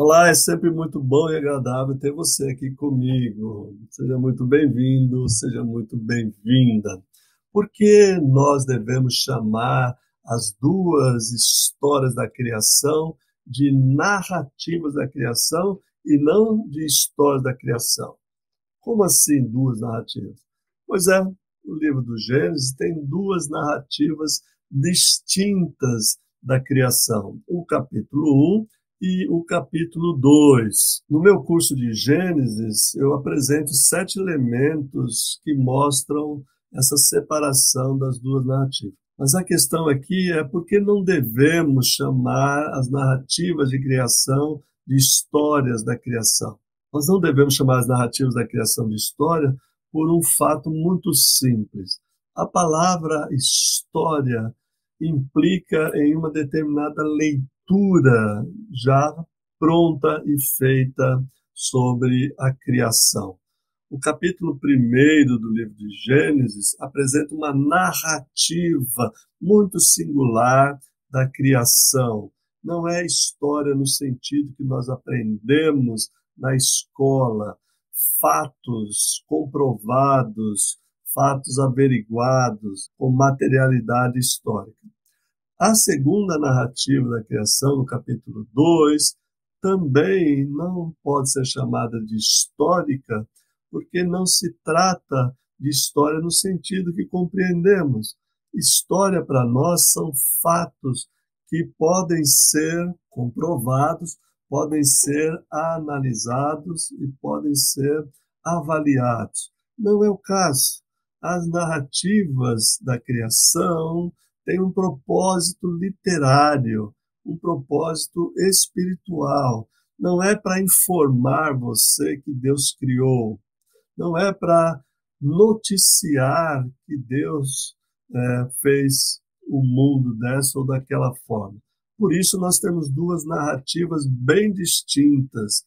Olá, é sempre muito bom e agradável ter você aqui comigo. Seja muito bem-vindo, seja muito bem-vinda. Por que nós devemos chamar as duas histórias da criação de narrativas da criação e não de histórias da criação? Como assim duas narrativas? Pois é, o livro do Gênesis tem duas narrativas distintas da criação. O capítulo 1 e o capítulo 2. No meu curso de Gênesis, eu apresento 7 elementos que mostram essa separação das duas narrativas. Mas a questão aqui é por que não devemos chamar as narrativas de criação de histórias da criação? Nós não devemos chamar as narrativas da criação de história por um fato muito simples. A palavra história implica em uma determinada leitura já pronta e feita sobre a criação. O capítulo 1º do livro de Gênesis apresenta uma narrativa muito singular da criação. Não é história no sentido que nós aprendemos na escola, fatos comprovados, fatos averiguados, com materialidade histórica. A segunda narrativa da criação, no capítulo 2, também não pode ser chamada de histórica, porque não se trata de história no sentido que compreendemos. História para nós são fatos que podem ser comprovados, podem ser analisados e podem ser avaliados. Não é o caso. As narrativas da criação têm um propósito literário, um propósito espiritual. Não é para informar você que Deus criou, não é para noticiar que Deus fez o mundo dessa ou daquela forma. Por isso, nós temos duas narrativas bem distintas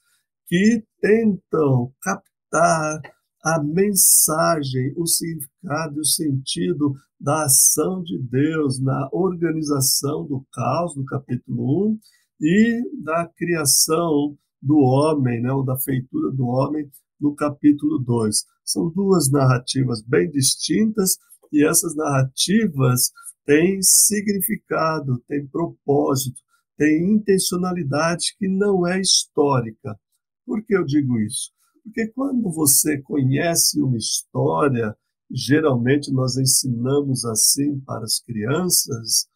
que tentam captar a mensagem, o significado e o sentido da ação de Deus na organização do caos, no capítulo 1, e da criação do homem, né, ou da feitura do homem, no capítulo 2. São duas narrativas bem distintas e essas narrativas têm significado, têm propósito, têm intencionalidade que não é histórica. Por que eu digo isso? Porque quando você conhece uma história, geralmente nós ensinamos assim para as crianças,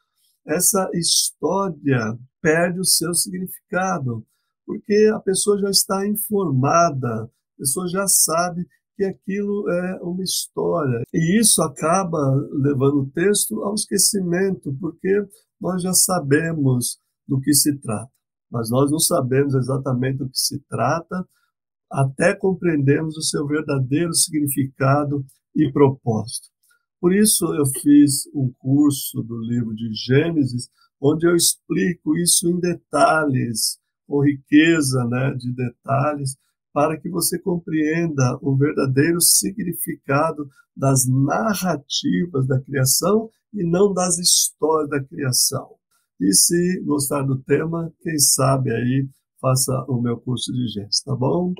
essa história perde o seu significado, porque a pessoa já está informada, a pessoa já sabe que aquilo é uma história. E isso acaba levando o texto ao esquecimento, porque nós já sabemos do que se trata. Mas nós não sabemos exatamente do que se trata até compreendermos o seu verdadeiro significado e propósito. Por isso eu fiz um curso do livro de Gênesis, onde eu explico isso em detalhes, com riqueza, né, de detalhes, para que você compreenda o verdadeiro significado das narrativas da criação e não das histórias da criação. E se gostar do tema, quem sabe aí faça o meu curso de Gênesis, tá bom?